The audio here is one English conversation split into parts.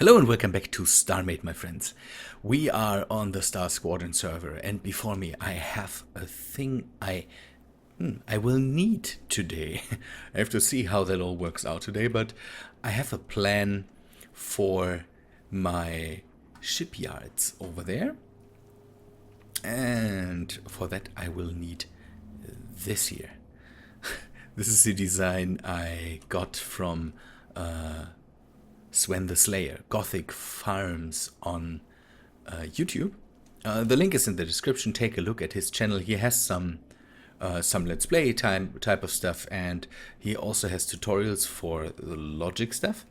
Hello and welcome back to Starmade, my friends. We are on the Squadron server, and before me I have a thing I will need today. I have to see how that all works out today, but I have a plan for my shipyards over there. And for that I will need this here. This is the design I got from Sven the Slayer, Gothic Farms on YouTube. The link is in the description. Take a look at his channel. He has some Let's Play type of stuff, and he also has tutorials for the logic stuff.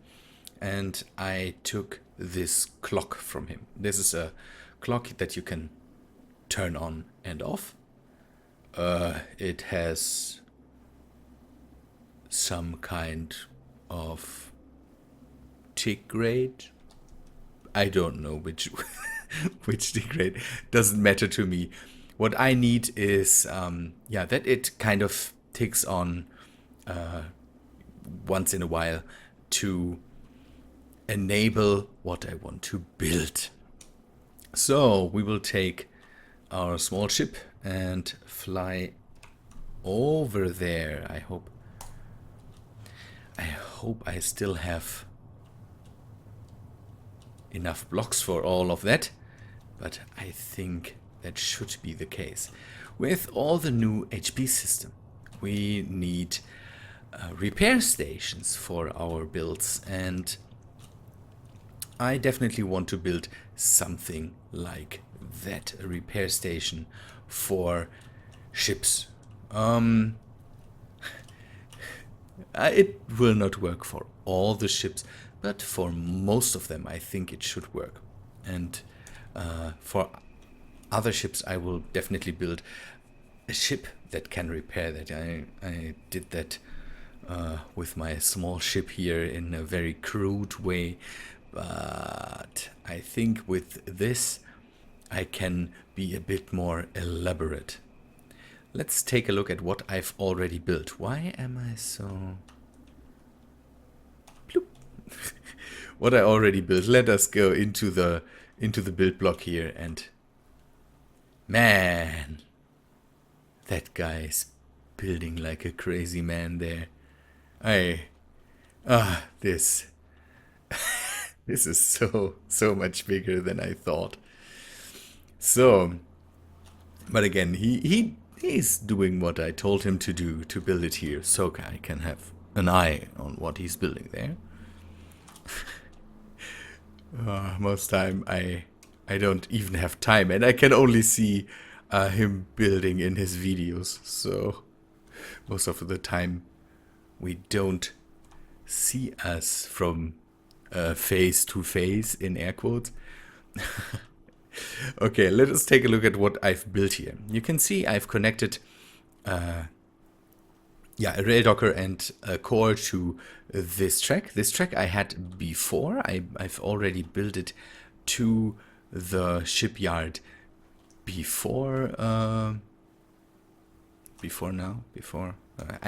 And I took this clock from him. This is a clock that you can turn on and off. It has some kind of tick rate. I don't know which which tick rate. Doesn't matter to me. What I need is that it kind of ticks on once in a while to enable what I want to build. So we will take our small ship and fly over there. I hope I still have enough blocks for all of that, but I think that should be the case. With all the new HP system, we need repair stations for our builds, and I definitely want to build something like that, a repair station for ships. It will not work for all the ships, but for most of them I think it should work. And for other ships I will definitely build a ship that can repair that. I did that with my small ship here in a very crude way, but I think with this I can be a bit more elaborate. Let's take a look at what I've already built. Why am I so... Bloop. What I already built. Let us go into the build block here, and man, that guy's building like a crazy man there. This this is so much bigger than I thought. So, but again, he's doing what I told him to do, to build it here, so I can have an eye on what he's building there. Most time I don't even have time, and I can only see him building in his videos, so most of the time we don't see us from face to face, in air quotes. Okay, let us take a look at what I've built here. You can see I've connected a rail docker and a core to this track. This track I had before. I've already built it to the shipyard before I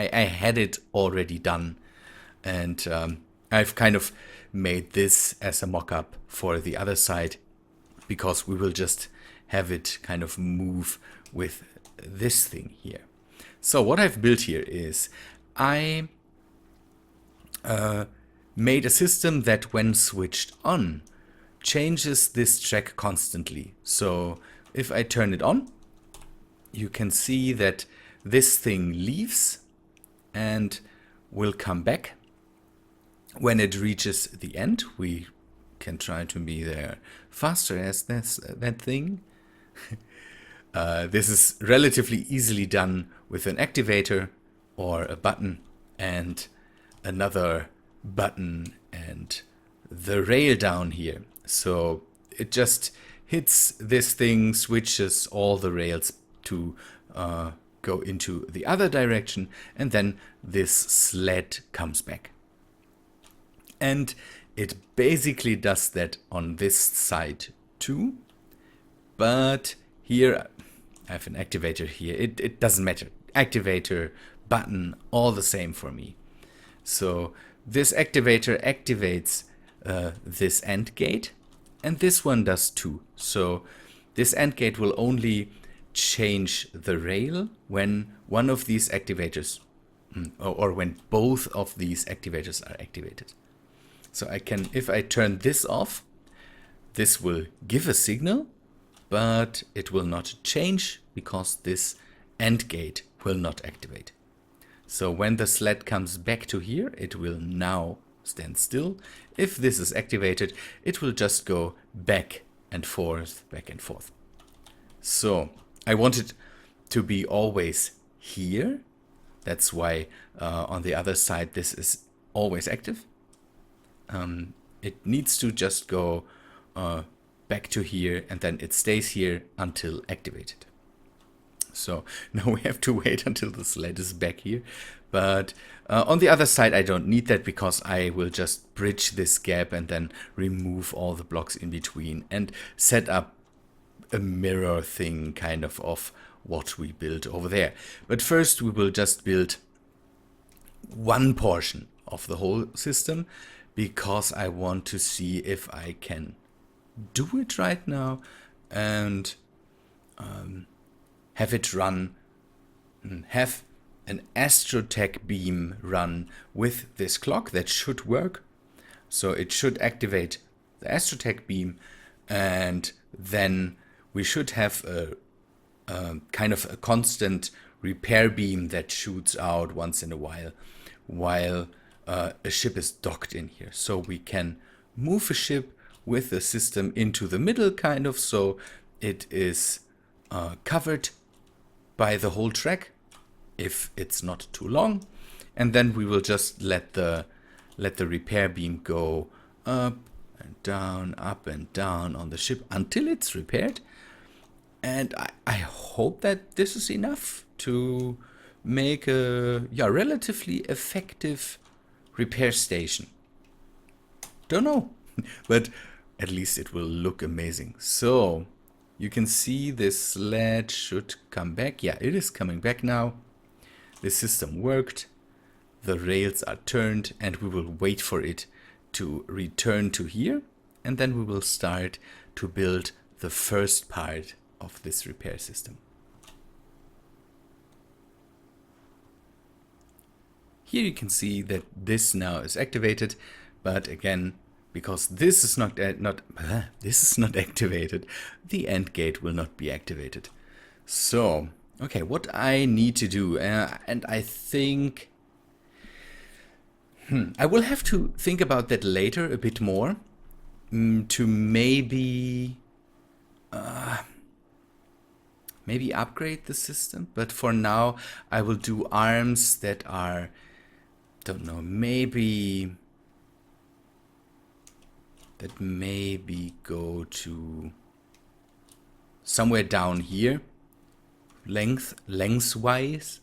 had it already done, and I've kind of made this as a mock-up for the other side, because we will just have it kind of move with this thing here. So what I've built here is I made a system that, when switched on, changes this track constantly. So if I turn it on, you can see that this thing leaves and will come back. When it reaches the end, we can try to be there faster as that thing. This is relatively easily done with an activator or a button and another button and the rail down here. So it just hits this thing, switches all the rails to go into the other direction, and then this sled comes back. And it basically does that on this side too, but here I have an activator here. It doesn't matter. Activator, button, all the same for me. So this activator activates this AND gate, and this one does too. So this AND gate will only change the rail when one of these activators, or when both of these activators are activated. So I can, if I turn this off, this will give a signal, but it will not change because this AND gate will not activate. So when the sled comes back to here, it will now stand still. If this is activated, it will just go back and forth, back and forth. So I want it to be always here. That's why on the other side this is always active. It needs to just go back to here, and then it stays here until activated. So now we have to wait until the sled is back here. But on the other side I don't need that, because I will just bridge this gap and then remove all the blocks in between and set up a mirror thing kind of what we built over there. But first we will just build one portion of the whole system, because I want to see if I can do it right now and have it run, have an astrotech beam run with this clock. That should work. So it should activate the astrotech beam, and then we should have a kind of a constant repair beam that shoots out once in a while a ship is docked in here. So we can move a ship with the system into the middle, kind of, so it is covered by the whole track if it's not too long, and then we will just let the repair beam go up and down on the ship until it's repaired. And I hope that this is enough to make a relatively effective repair station. Don't know, but at least it will look amazing. So you can see this sled should come back. Yeah, it is coming back now. The system worked. The rails are turned, and we will wait for it to return to here, and then we will start to build the first part of this repair system. Here you can see that this now is activated, but again, because this is not activated, the AND gate will not be activated. So, okay, what I need to do, and I think I will have to think about that later a bit more, to maybe upgrade the system. But for now, I will do arms that are, don't know, maybe go to somewhere down here, lengthwise,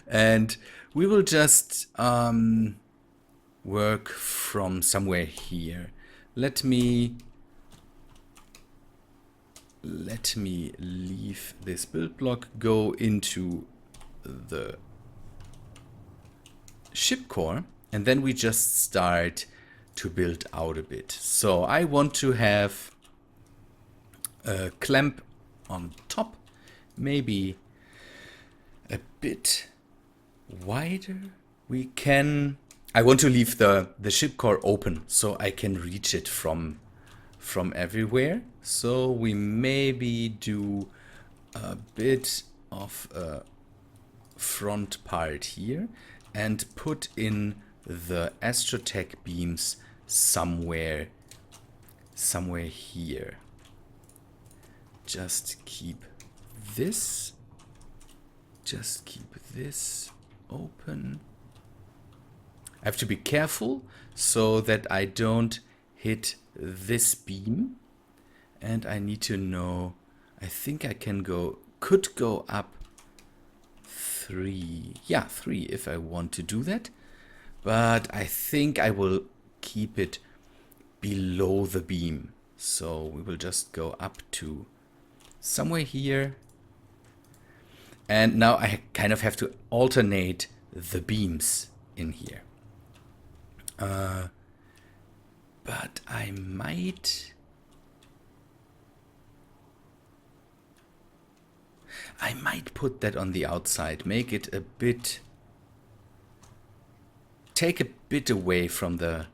and we will just work from somewhere here. Let me leave this build block, go into the ship core, and then we just start to build out a bit. So I want to have a clamp on top, maybe a bit wider. I want to leave the ship core open so I can reach it from everywhere. So we maybe do a bit of a front part here and put in the astrotech beams somewhere here. Just keep this open. I have to be careful so that I don't hit this beam, and I need to know, I think I could go up 3. Yeah, 3 if I want to do that. But I think I will keep it below the beam. So we will just go up to somewhere here. And now I kind of have to alternate the beams in here. But I might put that on the outside, make it a bit, take a bit away from the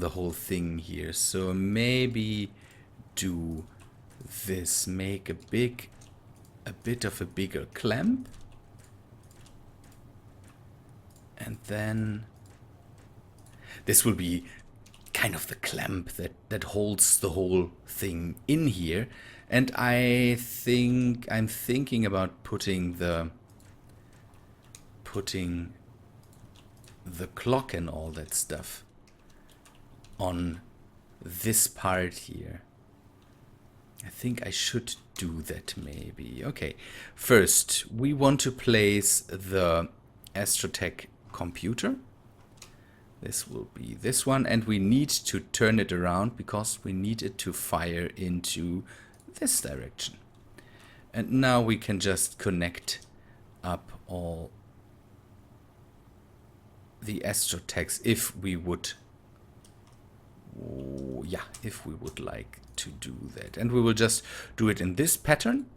whole thing here. So maybe do this, make a bit of a bigger clamp, and then this will be kind of the clamp that holds the whole thing in here. And I'm thinking about putting the clock and all that stuff on this part here. I think I should do that maybe. Okay, first we want to place the Astrotech computer. This will be this one, and we need to turn it around because we need it to fire into this direction. And now we can just connect up all the Astrotechs if we would, if we would like to do that. And we will just do it in this pattern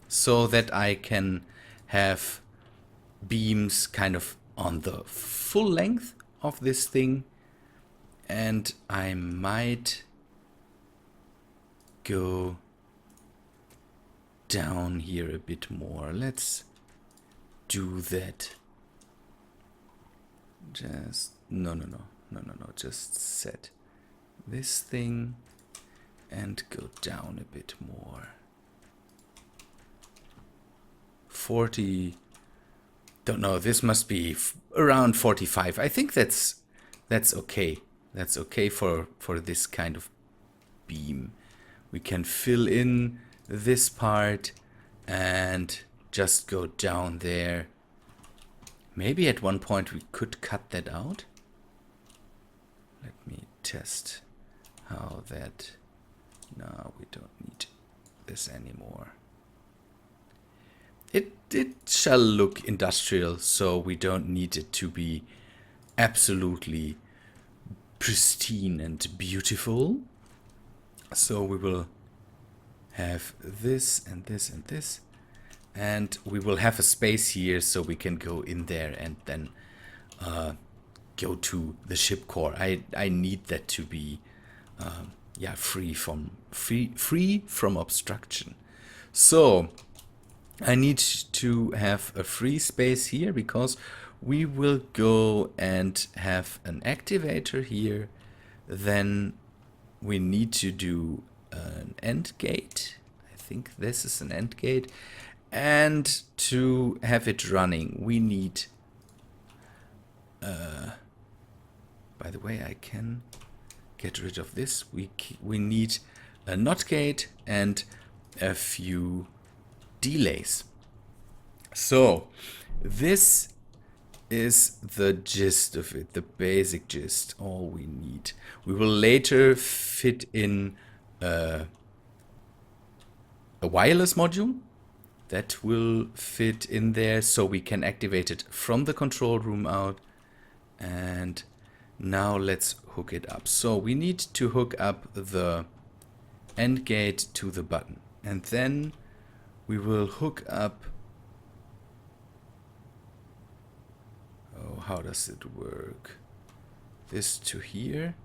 so that I can have beams kind of on the full length of this thing. And I might go down here a bit more. Let's do that. Just no, just set this thing and go down a bit more. 40, don't know, this must be around 45. I think that's okay. That's okay for this kind of beam. We can fill in this part and just go down there. Maybe at one point we could cut that out. Let me test how that... No, we don't need this anymore. It shall look industrial, so we don't need it to be absolutely pristine and beautiful. So we will have this and this and this. And we will have a space here so we can go in there and then go to the ship core. I need that to be free from obstruction. So I need to have a free space here because we will go and have an activator here. Then we need to do an end gate. I think this is an end gate. And to have it running, we need... by the way, I can get rid of this. We need a NOT gate and a few delays. So, this is the gist of it, the basic gist, all we need. We will later fit in a wireless module that will fit in there so we can activate it from the control room out. And now let's hook it up. So we need to hook up the end gate to the button, and then we will hook up... Oh, how does it work? This to here,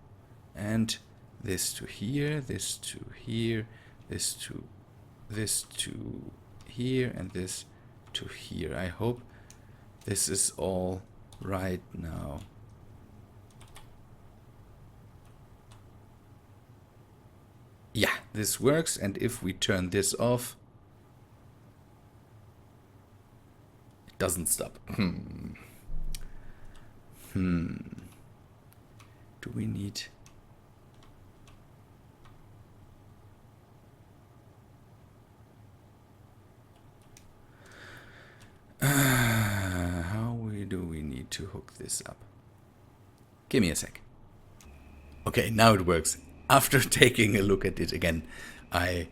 and this to here, this to here, this to here, and this to here. I hope this is all right now. Yeah, this works, and if we turn this off, it doesn't stop. Do we need... how do we need to hook this up? Give me a sec. Okay, now it works. After taking a look at it again, I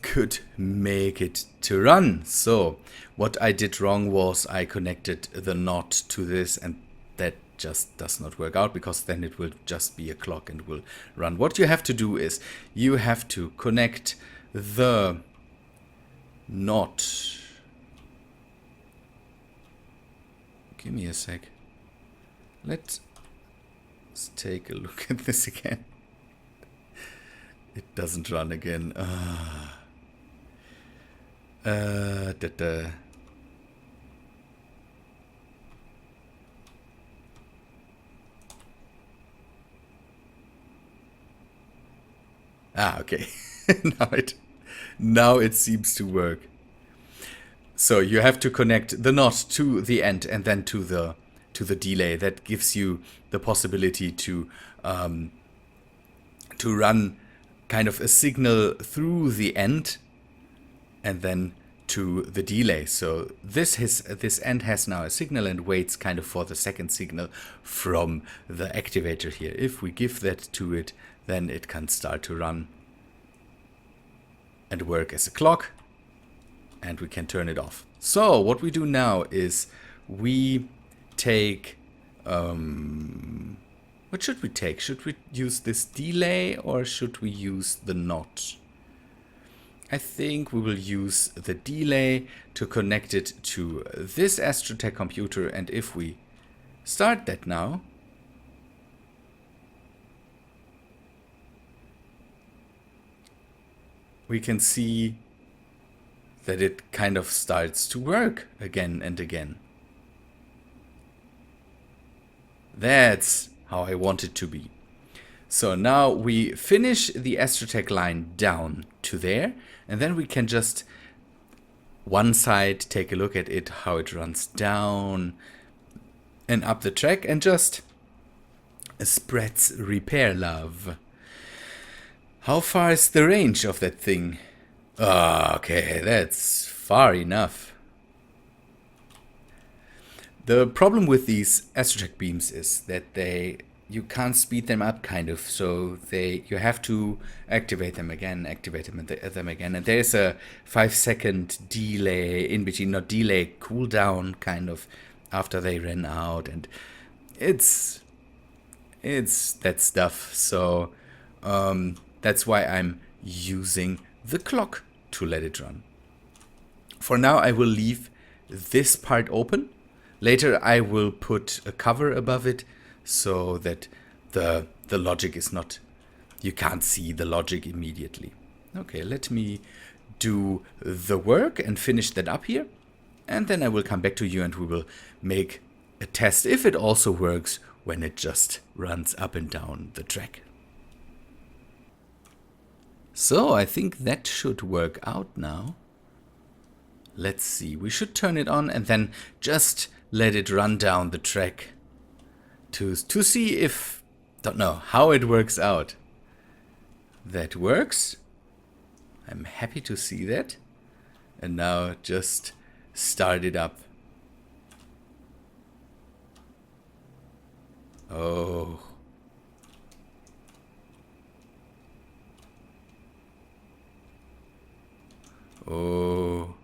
could make it to run. So what I did wrong was I connected the knot to this, and that just does not work out, because then it will just be a clock and will run. What you have to do is you have to connect the knot. Give me a sec. Let's take a look at this again. It doesn't run again. Okay. now it seems to work. So you have to connect the knot to the end and then to the delay. That gives you the possibility to run kind of a signal through the end and then to the delay. So this end has now a signal and waits kind of for the second signal from the activator here. If we give that to it, then it can start to run and work as a clock, and we can turn it off. So what we do now is we take, what should we take? Should we use this delay or should we use the knot? I think we will use the delay to connect it to this Astrotech computer, and if we start that now, we can see that it kind of starts to work again and again. That's how I want it to be. So now we finish the Astrotech line down to there, and then we can just one side take a look at it, how it runs down and up the track, and just spreads repair love. How far is the range of that thing? Okay, that's far enough. The problem with these Astrotech beams is that you can't speed them up, kind of. So you have to activate them again, and there's a 5-second delay in between, not delay, cooldown, kind of, after they ran out, and it's that stuff. So that's why I'm using the clock to let it run. For now, I will leave this part open. Later, I will put a cover above it so that the logic is not, you can't see the logic immediately. Okay, let me do the work and finish that up here. And then I will come back to you and we will make a test if it also works when it just runs up and down the track. So I think that should work out now. Let's see, we should turn it on and then just let it run down the track to see if, don't know how it works out. That works. I'm happy to see that. And now just start it up. Oh. Oh.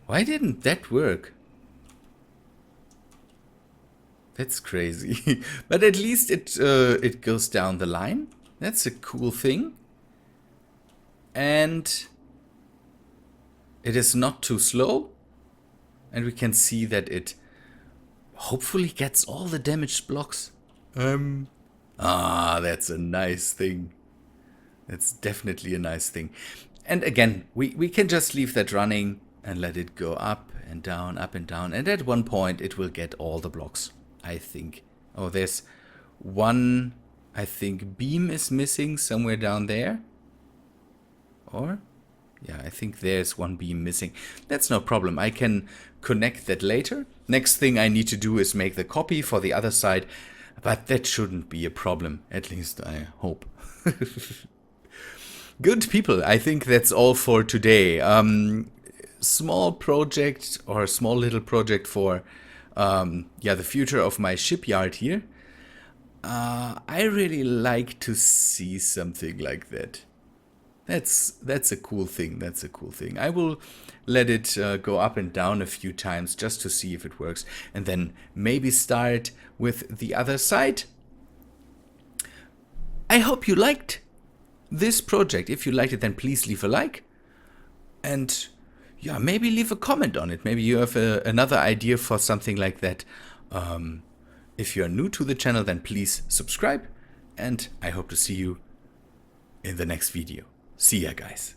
Why didn't that work? That's crazy. But at least it goes down the line. That's a cool thing. And it is not too slow. And we can see that it hopefully gets all the damaged blocks. That's a nice thing. That's definitely a nice thing. And again, we can just leave that running and let it go up and down, and at one point it will get all the blocks, I think. Oh, there's one, I think, beam is missing somewhere down there. Or? Yeah, I think there's one beam missing. That's no problem. I can connect that later. Next thing I need to do is make the copy for the other side, but that shouldn't be a problem. At least I hope. Good people, I think that's all for today. Small project, or small little project for the future of my shipyard here. I really like to see something like that. That's a cool thing. That's a cool thing. I will let it go up and down a few times just to see if it works, and then maybe start with the other side. I hope you liked this project. If you liked it, then please leave a like, and yeah, maybe leave a comment on it. Maybe you have another idea for something like that. If you are new to the channel, then please subscribe, and I hope to see you in the next video. See ya, guys.